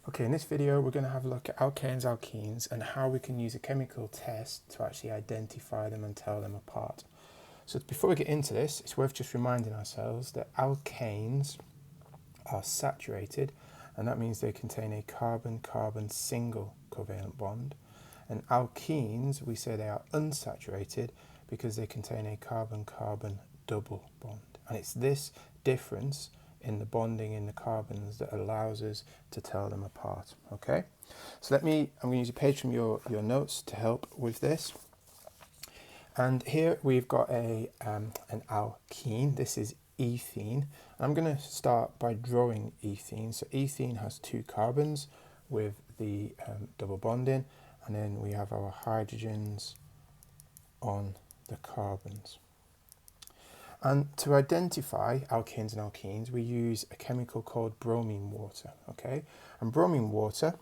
Okay, in this video we're going to have a look at alkanes, alkenes and how we can use a chemical test to actually identify them and tell them apart. So before we get into this, it's worth just reminding ourselves that alkanes are saturated, and that means they contain a carbon-carbon single covalent bond. And alkenes, we say they are unsaturated because they contain a carbon-carbon double bond. And it's this difference in the bonding in the carbons that allows us to tell them apart. Okay, so I'm going to use a page from your notes to help with this. And here we've got an alkene. This is ethene. I'm going to start by drawing ethene. So ethene has two carbons with the double bonding, and then we have our hydrogens on the carbons. And to identify alkanes and alkenes, we use a chemical called bromine water. Okay, and bromine water,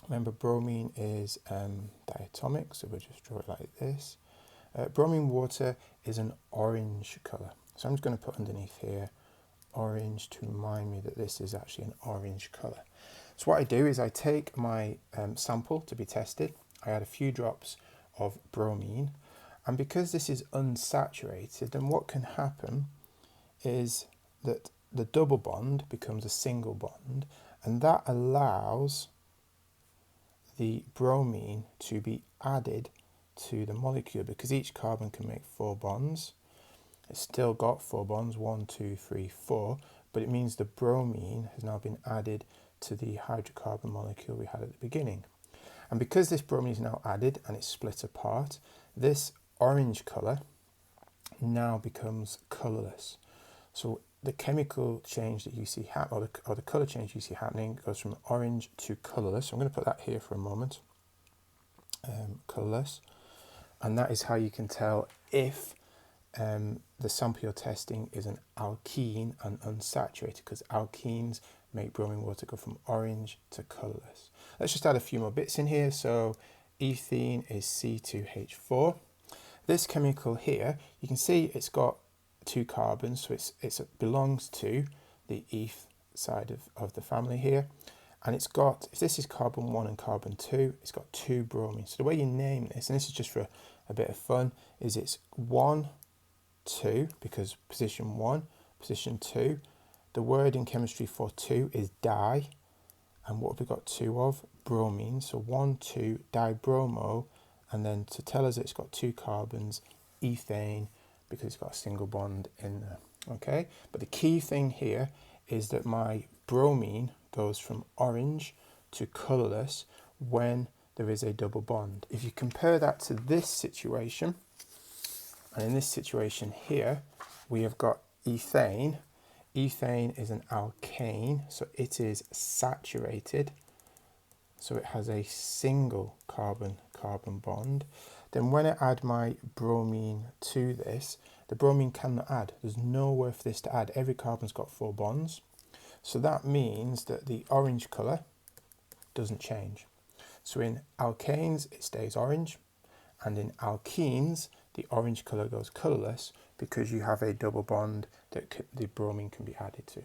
remember bromine is diatomic, so we'll just draw it like this. Bromine water is an orange colour. So I'm just going to put underneath here orange to remind me that this is actually an orange colour. So what I do is I take my sample to be tested. I add a few drops of bromine. And because this is unsaturated, then what can happen is that the double bond becomes a single bond, and that allows the bromine to be added to the molecule, because each carbon can make 4 bonds. It's still got 4 bonds, 1, 2, 3, 4, but it means the bromine has now been added to the hydrocarbon molecule we had at the beginning. And because this bromine is now added and it's split apart, this orange colour now becomes colourless. So the chemical change that you see or the colour change you see happening goes from orange to colourless. So I'm going to put that here for a moment. Colourless. And that is how you can tell if the sample you're testing is an alkene and unsaturated, because alkenes make bromine water go from orange to colourless. Let's just add a few more bits in here. So ethene is C2H4. This chemical here, you can see it's got 2 carbons, so it belongs to the eth side of the family here. And it's got, if this is carbon 1 and carbon 2, it's got 2 bromines. So the way you name this, and this is just for a bit of fun, is it's 1, 2, because position 1, position 2. The word in chemistry for 2 is di. And what have we got 2 of? Bromine. So 1, 2, dibromo. And then to tell us it's got 2 carbons, ethane, because it's got a single bond in there. Okay, but the key thing here is that my bromine goes from orange to colourless when there is a double bond. If you compare that to this situation, and in this situation here, we have got ethane. Ethane is an alkane, so it is saturated. So it has a single carbon-carbon bond. Then when I add my bromine to this, the bromine cannot add. There's nowhere for this to add. Every carbon's got 4 bonds. So that means that the orange colour doesn't change. So in alkanes, it stays orange. And in alkenes, the orange colour goes colourless because you have a double bond that the bromine can be added to.